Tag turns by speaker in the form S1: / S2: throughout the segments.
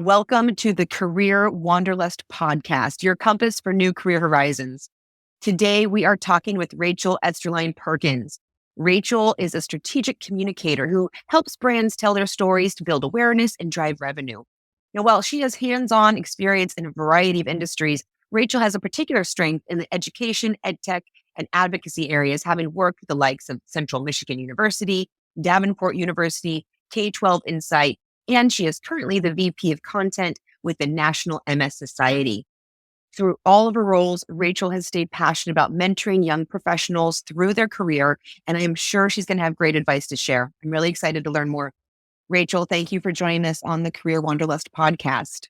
S1: Welcome to the Career Wanderlust podcast, your compass for new career horizons. Today, we are talking with Esterline Perkins. Rachel is a strategic communicator who helps brands tell their stories to build awareness and drive revenue. Now, while she has hands-on experience in a variety of industries, Rachel has a particular strength in the education, edtech, and advocacy areas, having worked with the likes of Central Michigan University, Davenport University, K-12 Insight, and she is currently the VP of Content with the National MS Society. Through all of her roles, Rachel has stayed passionate about mentoring young professionals through their career, and I am sure she's going to have great advice to share. I'm really excited to learn more. Rachel, thank you for joining us on the Career Wanderlust podcast.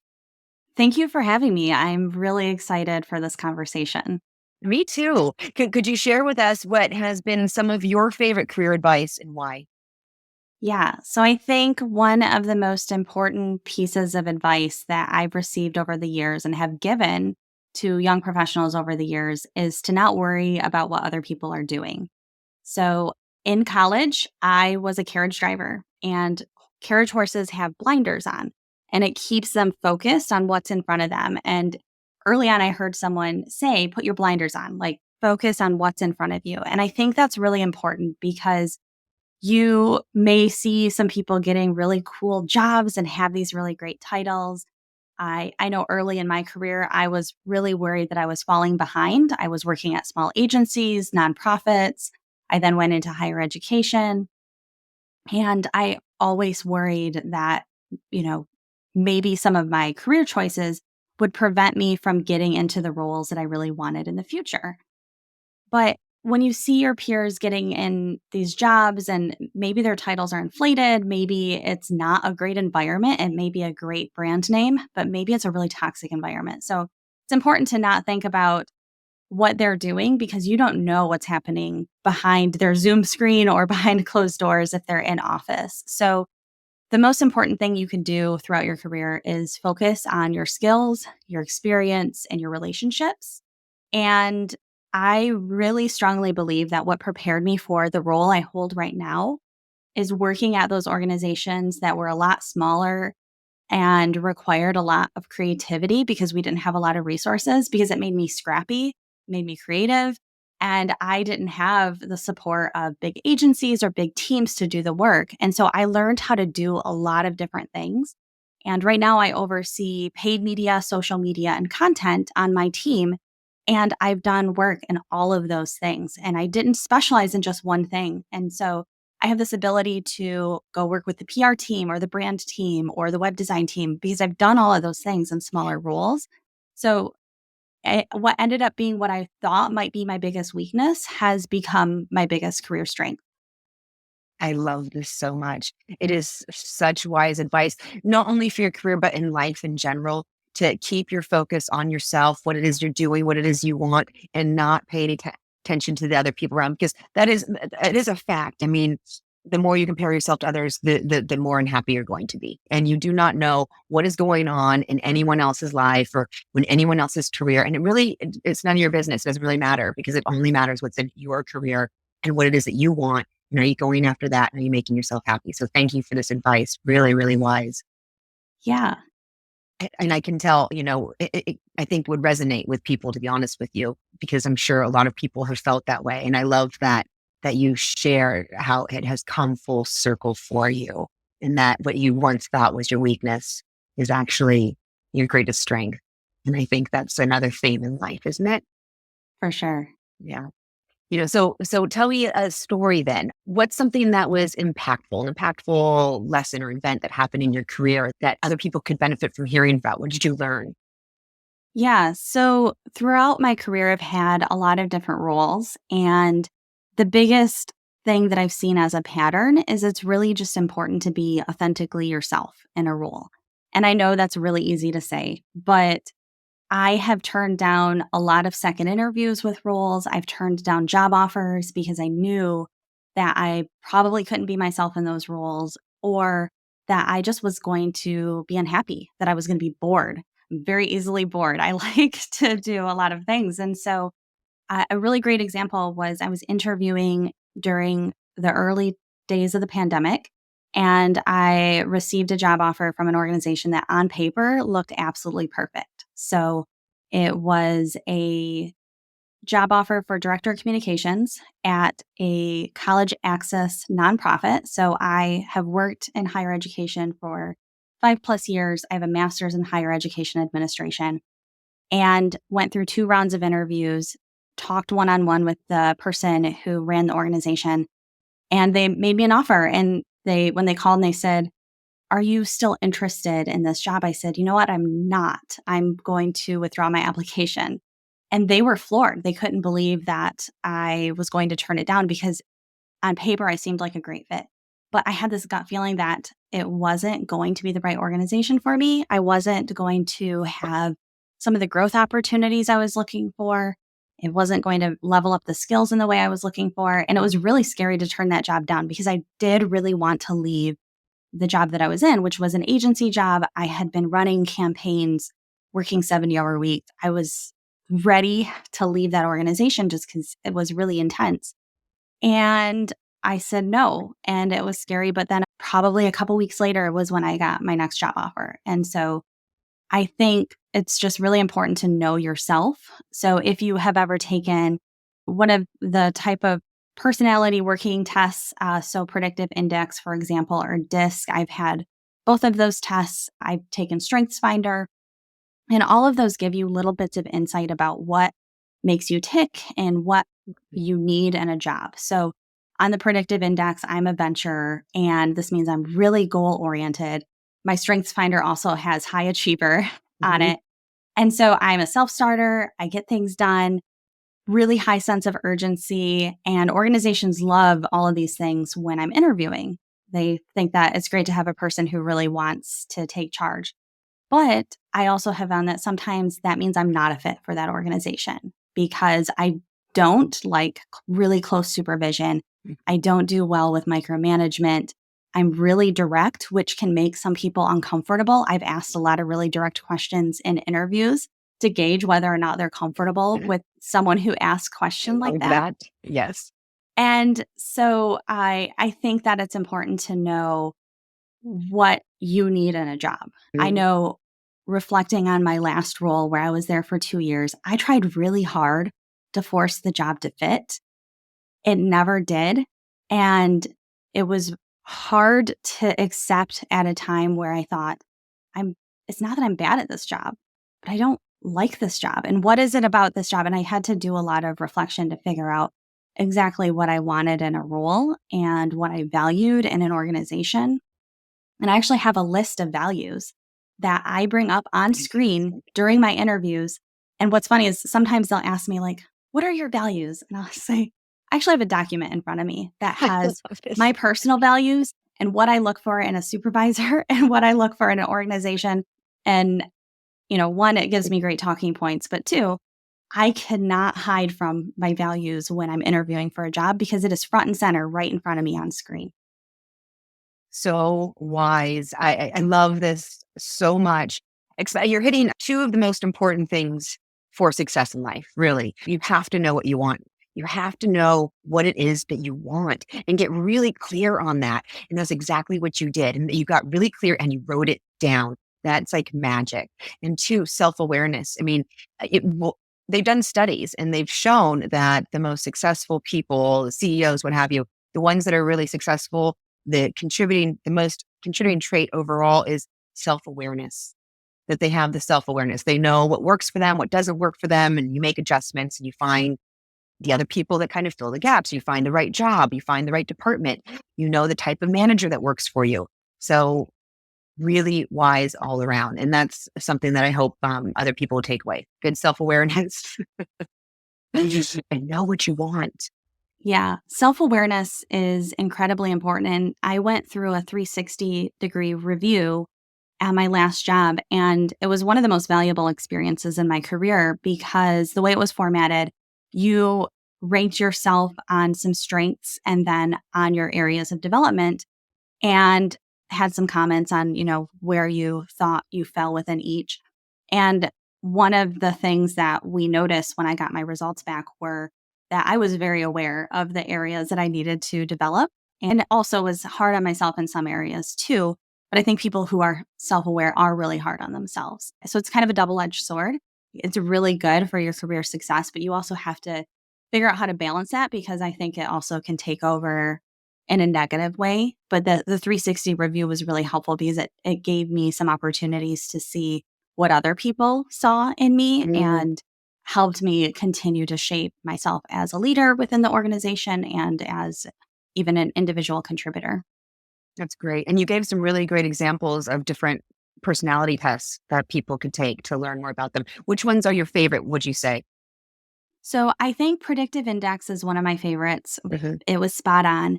S2: Thank you for having me. I'm really excited for this conversation.
S1: Me too. Could you share with us what has been some of your favorite career advice and why?
S2: Yeah. So I think one of the most important pieces of advice that I've received over the years and have given to young professionals over the years is to not worry about what other people are doing. So in college, I was a carriage driver, and carriage horses have blinders on, and it keeps them focused on what's in front of them. And early on, I heard someone say, put your blinders on, like focus on what's in front of you. And I think that's really important because you may see some people getting really cool jobs and have these really great titles. I know early in my career, I was really worried that I was falling behind. I was working at small agencies, nonprofits. I then went into higher education. And I always worried that, maybe some of my career choices would prevent me from getting into the roles that I really wanted in the future. But when you see your peers getting in these jobs and maybe their titles are inflated, maybe it's not a great environment, it may be a great brand name, but maybe it's a really toxic environment. So it's important to not think about what they're doing because you don't know what's happening behind their Zoom screen or behind closed doors if they're in office. So the most important thing you can do throughout your career is focus on your skills, your experience, and your relationships. And I really strongly believe that what prepared me for the role I hold right now is working at those organizations that were a lot smaller and required a lot of creativity because we didn't have a lot of resources, because it made me scrappy, made me creative, and I didn't have the support of big agencies or big teams to do the work. And so I learned how to do a lot of different things. And right now I oversee paid media, social media, and content on my team. And I've done work in all of those things. And I didn't specialize in just one thing. And so I have this ability to go work with the PR team or the brand team or the web design team because I've done all of those things in smaller roles. So what ended up being what I thought might be my biggest weakness has become my biggest career strength.
S1: I love this so much. It is such wise advice, not only for your career, but in life in general, to keep your focus on yourself, what it is you're doing, what it is you want, and not pay any attention to the other people around, because it is a fact. I mean, the more you compare yourself to others, the more unhappy you're going to be. And you do not know what is going on in anyone else's life or in anyone else's career. And it's none of your business. It doesn't really matter because it only matters what's in your career and what it is that you want. And are you going after that? And are you making yourself happy? So thank you for this advice. Really, really wise.
S2: Yeah.
S1: And I can tell, I think would resonate with people, to be honest with you, because I'm sure a lot of people have felt that way. And I love that you share how it has come full circle for you, and that what you once thought was your weakness is actually your greatest strength. And I think that's another theme in life, isn't it?
S2: For sure.
S1: Yeah. So tell me a story then. What's something that was impactful, an impactful lesson or event that happened in your career that other people could benefit from hearing about? What did you learn?
S2: Yeah. So throughout my career, I've had a lot of different roles. And the biggest thing that I've seen as a pattern is it's really just important to be authentically yourself in a role. And I know that's really easy to say, but I have turned down a lot of second interviews with roles. I've turned down job offers because I knew that I probably couldn't be myself in those roles, or that I just was going to be unhappy, that I was going to be bored. I'm very easily bored. I like to do a lot of things. And so a really great example was I was interviewing during the early days of the pandemic. And I received a job offer from an organization that on paper looked absolutely perfect. So it was a job offer for director of communications at a college access nonprofit. So I have worked in higher education for 5+ years. I have a master's in higher education administration and went through 2 rounds of interviews, talked one on one with the person who ran the organization, and they made me an offer. And when they called and they said, "Are you still interested in this job?" I said, "You know what? I'm not. I'm going to withdraw my application." And they were floored. They couldn't believe that I was going to turn it down because on paper I seemed like a great fit. But I had this gut feeling that it wasn't going to be the right organization for me. I wasn't going to have some of the growth opportunities I was looking for. It wasn't going to level up the skills in the way I was looking for. And it was really scary to turn that job down because I did really want to leave the job that I was in, which was an agency job. I had been running campaigns, working 70-hour weeks. I was ready to leave that organization just because it was really intense. And I said no. And it was scary. But then probably a couple weeks later was when I got my next job offer. And so I think it's just really important to know yourself. So if you have ever taken one of the type of personality working tests, so predictive index, for example, or DISC, I've had both of those tests. I've taken Strengths Finder, and all of those give you little bits of insight about what makes you tick and what you need in a job. So on the predictive index, I'm a venture, and this means I'm really goal oriented. My Strengths Finder also has high achiever on
S1: Mhm.
S2: it. And so I'm a self starter. I get things done, really high sense of urgency. And organizations love all of these things when I'm interviewing. They think that it's great to have a person who really wants to take charge. But I also have found that sometimes that means I'm not a fit for that organization because I don't like really close supervision. I don't do well with micromanagement. I'm really direct, which can make some people uncomfortable. I've asked a lot of really direct questions in interviews to gauge whether or not they're comfortable with someone who asks
S1: I
S2: questions like
S1: love
S2: that.
S1: that. Yes.
S2: And so I think that it's important to know what you need in a job. I
S1: Mm.
S2: know, reflecting on my last role where I was there for 2 years, I tried really hard to force the job to fit. It never did, and it was hard to accept at a time where I thought, I'm it's not that I'm bad at this job, but I don't like this job, and what is it about this job? And I had to do a lot of reflection to figure out exactly what I wanted in a role and what I valued in an organization. And I actually have a list of values that I bring up on screen
S1: Fantastic.
S2: during my interviews. And what's funny is sometimes they'll ask me, like, "What are your values?" And I'll say, I actually have a document in front of me that
S1: I
S2: has
S1: love this.
S2: my personal values and what I look for in a supervisor and what I look for in an organization. And, one, it gives me great talking points, but two, I cannot hide from my values when I'm interviewing for a job because it is front and center right in front of me on screen.
S1: So wise. I love this so much. You're hitting two of the most important things for success in life, really. You have to know what you want. You have to know what it is that you want and get really clear on that. And that's exactly what you did. And you got really clear and you wrote it down. That's like magic. And two, self awareness. I mean, they've done studies and they've shown that the most successful people, the CEOs, what have you, the ones that are really successful, the most contributing trait overall is self-awareness, that they have the self-awareness. They know what works for them, what doesn't work for them, and you make adjustments and you find the other people that kind of fill the gaps. You find the right job, you find the right department, you know the type of manager that works for you. So really wise all around. And that's something that I hope other people will take away. Good self-awareness and know what you want.
S2: Yeah, self awareness is incredibly important. And I went through a 360-degree review at my last job, and it was one of the most valuable experiences in my career because the way it was formatted, you ranked yourself on some strengths and then on your areas of development, and had some comments on, where you thought you fell within each. And one of the things that we noticed when I got my results back were that I was very aware of the areas that I needed to develop. and also was hard on myself in some areas too. But I think people who are self-aware are really hard on themselves. So it's kind of a double-edged sword. It's really good for your career success, but you also have to figure out how to balance that, because I think it also can take over in a negative way. But the 360 review was really helpful because it gave me some opportunities to see what other people saw in me
S1: Mm,
S2: and helped me continue to shape myself as a leader within the organization and as even an individual contributor.
S1: that's great. And you gave some really great examples of different personality tests that people could take to learn more about them. Which ones are your favorite, would you say?
S2: So I think predictive index is one of my favorites.
S1: Hmm.
S2: It was spot on.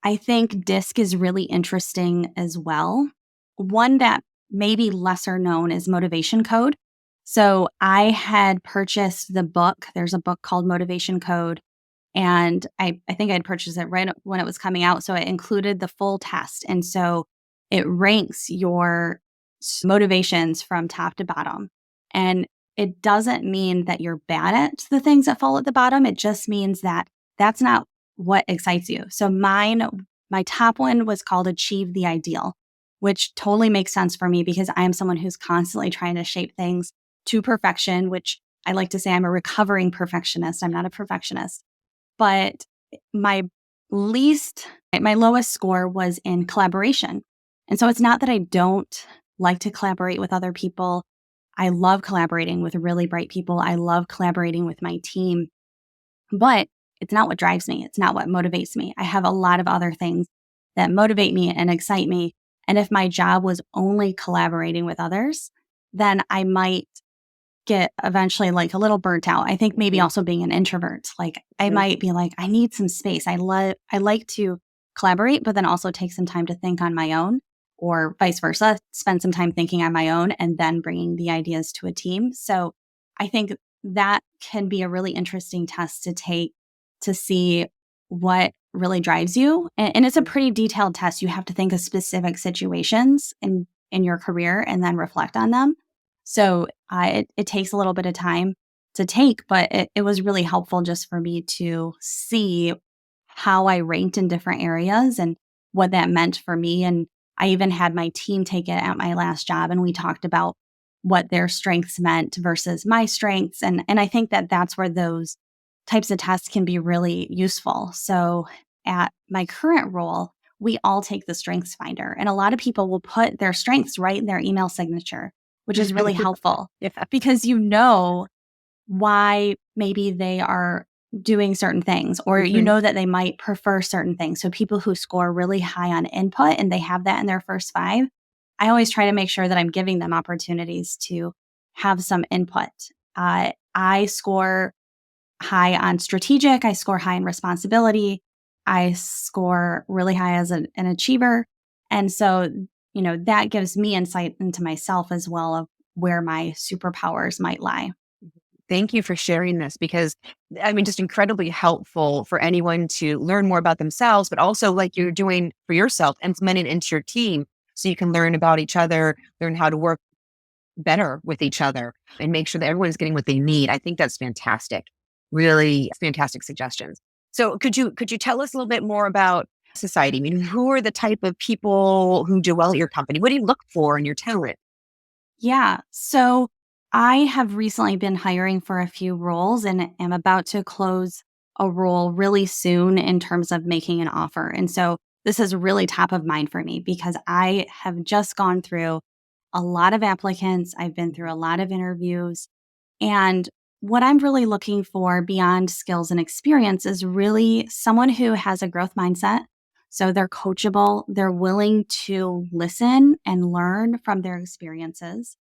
S2: I think DISC is really interesting as well. One that may be lesser known is motivation code. So I had purchased the book. There's a book called Motivation Code. And I think I'd purchased it right when it was coming out. So it included the full test. And so it ranks your motivations from top to bottom. And it doesn't mean that you're bad at the things that fall at the bottom. It just means that that's not what excites you. So my top one was called Achieve the Ideal, which totally makes sense for me because I am someone who's constantly trying to shape things to perfection, which I like to say I'm a recovering perfectionist. I'm not a perfectionist. But my my lowest score was in collaboration. And so it's not that I don't like to collaborate with other people. I love collaborating with really bright people. I love collaborating with my team, but it's not what drives me. It's not what motivates me. I have a lot of other things that motivate me and excite me. And if my job was only collaborating with others, then I might get eventually like a little burnt out. I think maybe also being an introvert, like I
S1: Hmm.
S2: might be like, I need some space. I like to collaborate, but then also take some time to think on my own, or vice versa, spend some time thinking on my own and then bringing the ideas to a team. So I think that can be a really interesting test to take to see what really drives you. And it's a pretty detailed test. You have to think of specific situations in your career and then reflect on them. So it takes a little bit of time to take, but it was really helpful just for me to see how I ranked in different areas and what that meant for me. And I even had my team take it at my last job, and we talked about what their strengths meant versus my strengths. And I think that that's where those types of tests can be really useful. So at my current role, we all take the strengths finder, and a lot of people will put their strengths right in their email signature, which is really helpful
S1: Yeah.
S2: because you know why maybe they are doing certain things, or you
S1: Hmm.
S2: know that they might prefer certain things. So people who score really high on input and they have that in their first five, I always try to make sure that I'm giving them opportunities to have some input. I score high on strategic, I score high in responsibility, I score really high as an achiever. And so, that gives me insight into myself as well of where my superpowers might lie.
S1: Thank you for sharing this because I mean, just incredibly helpful for anyone to learn more about themselves, but also like you're doing for yourself, implement it into your team so you can learn about each other, learn how to work better with each other and make sure that everyone's getting what they need. I think that's fantastic. Really fantastic suggestions. So could you tell us a little bit more about society? I mean, who are the type of people who do well at your company? What do you look for in your talent?
S2: Yeah. So I have recently been hiring for a few roles and am about to close a role really soon in terms of making an offer. And so this is really top of mind for me because I have just gone through a lot of applicants. I've been through a lot of interviews. And what I'm really looking for beyond skills and experience is really someone who has a growth mindset. So they're coachable, they're willing to listen and learn from their experiences.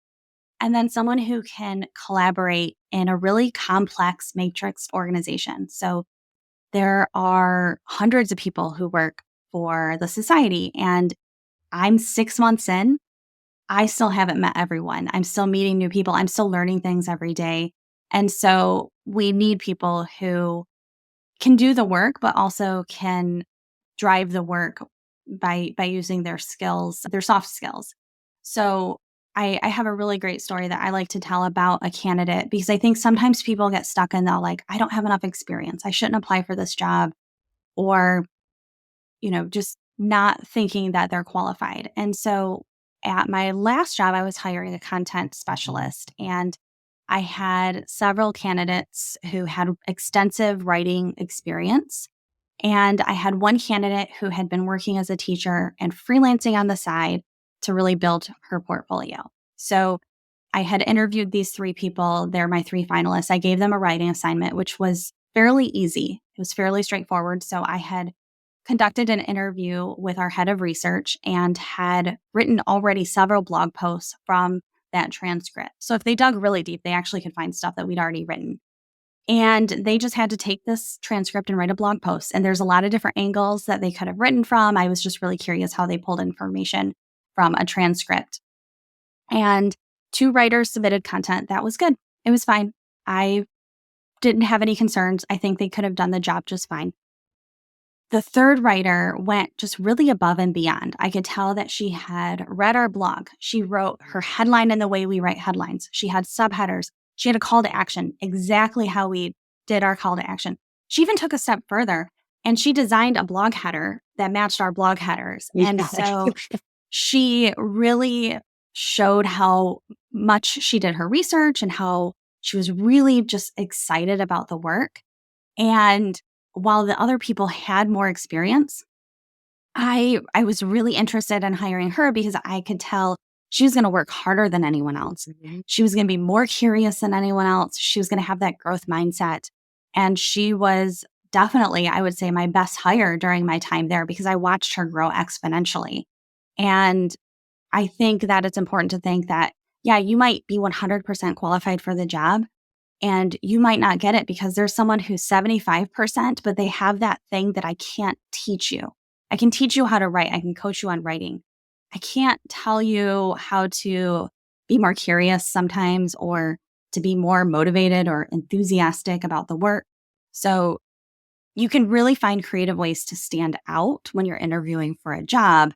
S2: And then someone who can collaborate in a really complex matrix organization. So there are hundreds of people who work for the society, and I'm 6 months in. I still haven't met everyone. I'm still meeting new people. I'm still learning things every day. And so we need people who can do the work, but also can drive the work by using their skills, their soft skills. So I have a really great story that I like to tell about a candidate because I think sometimes people get stuck in the like, I don't have enough experience. I shouldn't apply for this job. Or just not thinking that they're qualified. And so at my last job, I was hiring a content specialist, and I had several candidates who had extensive writing experience. And I had one candidate who had been working as a teacher and freelancing on the side to really build her portfolio. So I had interviewed these three people. They're my three finalists. I gave them a writing assignment, which was fairly easy. It was fairly straightforward. So I had conducted an interview with our head of research and had written already several blog posts from that transcript. So if they dug really deep, they actually could find stuff that we'd already written. And they just had to take this transcript and write a blog post. And there's a lot of different angles that they could have written from. I was just really curious how they pulled information from a transcript. And two writers submitted content. That was good. It was fine. I didn't have any concerns. I think they could have done the job just fine. The third writer went just really above and beyond. I could tell that she had read our blog. She wrote her headline in the way we write headlines. She had subheaders. She had a call to action, exactly how we did our call to action. She even took a step further and she designed a blog header that matched our blog headers. And so she really showed how much she did her research and how she was really just excited about the work. And while the other people had more experience, I was really interested in hiring her because I could tell she was going to work harder than anyone else.
S1: Mhm.
S2: She was going to be more curious than anyone else. She was going to have that growth mindset. And she was definitely, I would say, my best hire during my time there because I watched her grow exponentially. And I think that it's important to think that, yeah, you might be 100% qualified for the job, and you might not get it because there's someone who's 75%, but they have that thing that I can't teach you. I can teach you how to write. I can coach you on writing. I can't tell you how to be more curious sometimes or to be more motivated or enthusiastic about the work. So you can really find creative ways to stand out when you're interviewing for a job.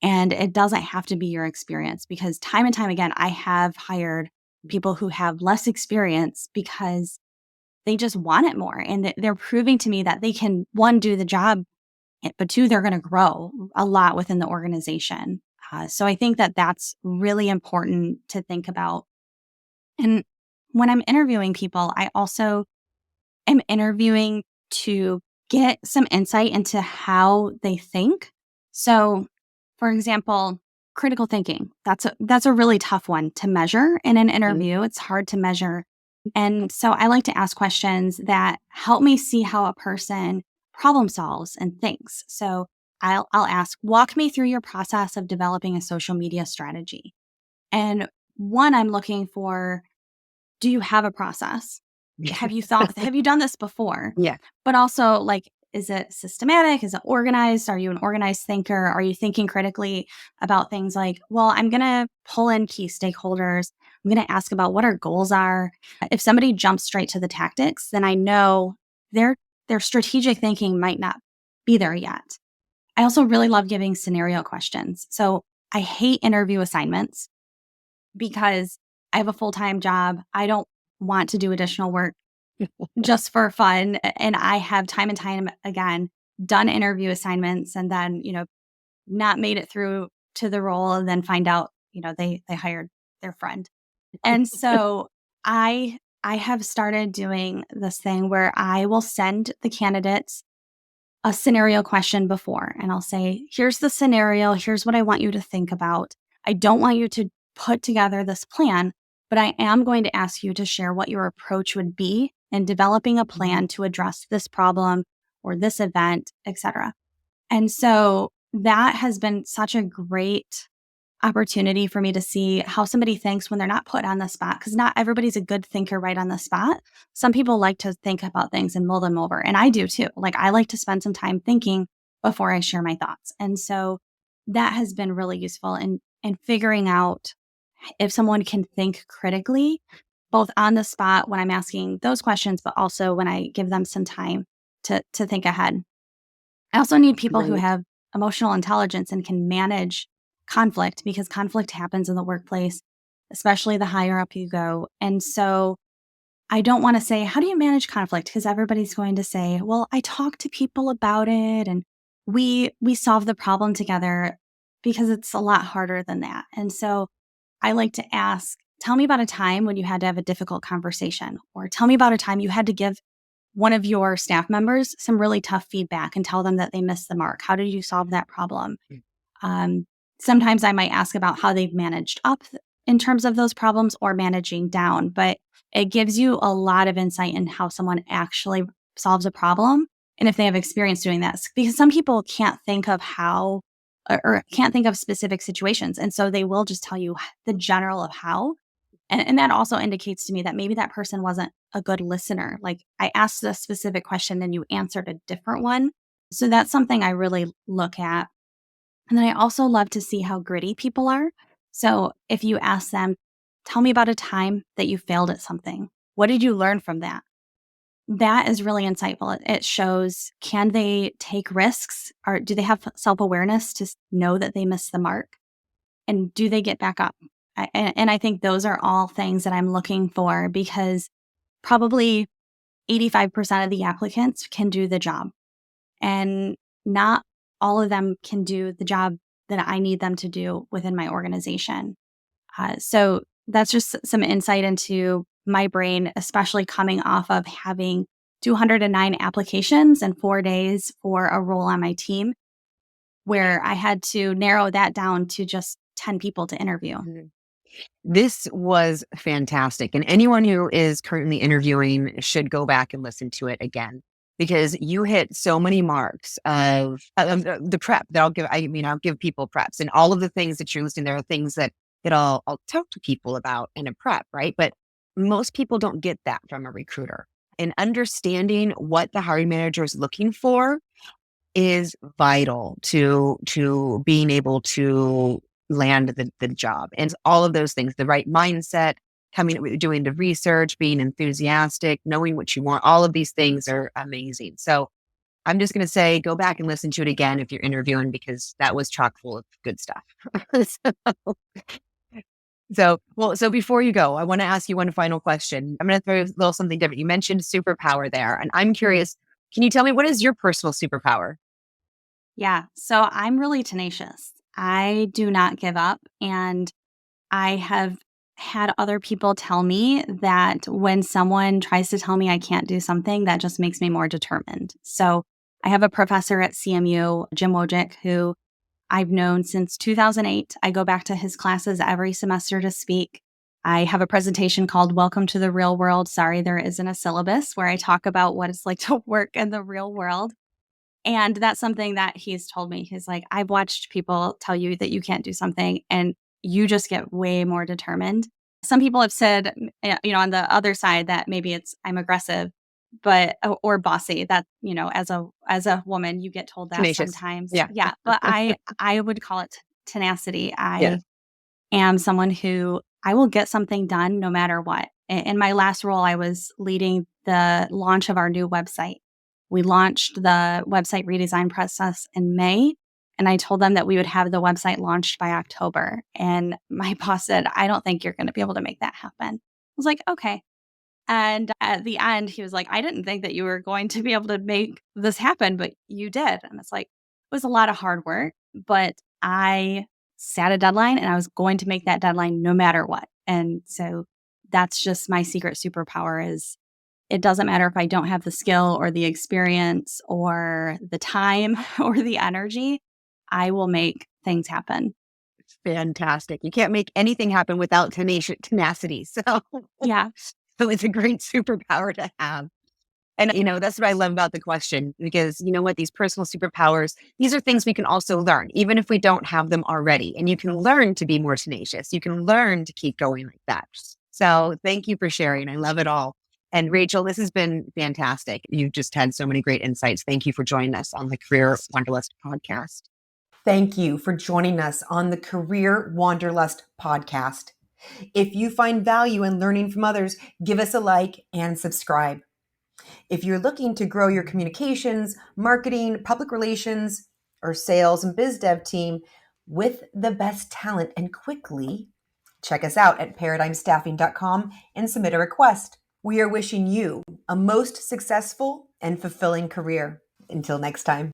S2: And it doesn't have to be your experience because time and time again, I have hired people who have less experience because they just want it more. And they're proving to me that they can, one, do the job, but two, they're going to grow a lot within the organization. So I think that that's really important to think about. And when I'm interviewing people, I also am interviewing to get some insight into how they think. So, for example, critical thinking. That's a really tough one to measure in an interview. It's hard to measure. And so I like to ask questions that help me see how a person problem solves and thinks. So I'll ask, walk me through your process of developing a social media strategy. And one, I'm looking for, do you have a process? Have you done this before?
S1: Yeah.
S2: But also, like, is it systematic? Is it organized? Are you an organized thinker? Are you thinking critically about things like, well, I'm going to pull in key stakeholders. I'm going to ask about what our goals are. If somebody jumps straight to the tactics, then I know their strategic thinking might not be there yet. I also really love giving scenario questions. So I hate interview assignments because I have a full-time job. I don't want to do additional work just for fun. And I have time and time again done interview assignments and then, not made it through to the role and then find out, they hired their friend. And so I have started doing this thing where I will send the candidates a scenario question before and I'll say, here's the scenario. Here's what I want you to think about. I don't want you to put together this plan, but I am going to ask you to share what your approach would be in developing a plan to address this problem or this event, etc. And so that has been such a great opportunity for me to see how somebody thinks when they're not put on the spot, because not everybody's a good thinker right on the spot. Some people like to think about things and mull them over. And I do too. Like, I like to spend some time thinking before I share my thoughts. And so that has been really useful in figuring out if someone can think critically, both on the spot when I'm asking those questions, but also when I give them some time to think ahead. I also need people who
S1: Right.
S2: have emotional intelligence and can manage conflict because conflict happens in the workplace, especially the higher up you go. And so I don't want to say, how do you manage conflict? Because everybody's going to say, well, I talk to people about it and we solve the problem together because it's a lot harder than that. And so I like to ask, tell me about a time when you had to have a difficult conversation, or tell me about a time you had to give one of your staff members some really tough feedback and tell them that they missed the mark. How did you solve that problem? Um, Sometimes I might ask about how they've managed up in terms of those problems or managing down, but it gives you a lot of insight in how someone actually solves a problem and if they have experience doing that. Because some people can't think of how or can't think of specific situations. And so they will just tell you the general of how. And that also indicates to me that maybe that person wasn't a good listener. Like I asked a specific question and you answered a different one. So that's something I really look at. And then I also love to see how gritty people are. So if you ask them, tell me about a time that you failed at something. What did you learn from that? That is really insightful. It shows, can they take risks, or do they have self awareness to know that they missed the mark? And do they get back up? And I think those are all things that I'm looking for, because probably 85% of the applicants can do the job. And not all of them can do the job that I need them to do within my organization. So that's just some insight into my brain, especially coming off of having 209 applications in 4 days for a role on my team, where I had to narrow that down to just 10 people to interview.
S1: This was fantastic. And anyone who is currently interviewing should go back and listen to it again, because you hit so many marks of the prep that I'll give. I'll give people preps, and all of the things that you're listing there are things that I'll talk to people about in a prep, right? But most people don't get that from a recruiter. And understanding what the hiring manager is looking for is vital to being able to land the job. And all of those things, the right mindset, doing the research, being enthusiastic, knowing what you want, all of these things are amazing. So I'm just going to say, go back and listen to it again if you're interviewing, because that was chock full of good stuff. So before you go, I want to ask you one final question. I'm going to throw a little something different. You mentioned superpower there, and I'm curious, can you tell me, what is your personal superpower?
S2: Yeah. So I'm really tenacious. I do not give up. And I have had other people tell me that when someone tries to tell me I can't do something, that just makes me more determined. So I have a professor at CMU, Jim Wojcik, who I've known since 2008. I go back to his classes every semester to speak. I have a presentation called Welcome to the Real World. Sorry, there isn't a syllabus, where I talk about what it's like to work in the real world. And that's something that he's told me. He's like, I've watched people tell you that you can't do something and you just get way more determined. Some people have said, on the other side, that maybe it's I'm aggressive, but or bossy. That, as a woman, you get told that
S1: Tenacious.
S2: sometimes.
S1: Yeah.
S2: Yeah, but I would call it tenacity.
S1: Yeah.
S2: I am someone who I will get something done no matter what. In my last role, I was leading the launch of our new website. We launched the website redesign process in May, and I told them that we would have the website launched by October. And my boss said, I don't think you're going to be able to make that happen. I was like, okay. And at the end, he was like, I didn't think that you were going to be able to make this happen, but you did. And it's like, it was a lot of hard work, but I set a deadline and I was going to make that deadline no matter what. And so that's just my secret superpower is it doesn't matter if I don't have the skill or the experience or the time or the energy, I will make things happen.
S1: Fantastic. You can't make anything happen without tenacity. So,
S2: Yeah.
S1: so it's a great superpower to have. And, that's what I love about the question, because you know what, these personal superpowers, these are things we can also learn, even if we don't have them already. And you can learn to be more tenacious. You can learn to keep going like that. So thank you for sharing. I love it all. And Rachel, this has been fantastic. You've just had so many great insights. Thank you for joining us on the Career Wanderlust podcast. Thank you for joining us on the Career Wanderlust podcast. If you find value in learning from others, give us a like and subscribe. If you're looking to grow your communications, marketing, public relations, or sales and biz dev team with the best talent and quickly, check us out at paradigmstaffing.com and submit a request. We are wishing you a most successful and fulfilling career. Until next time.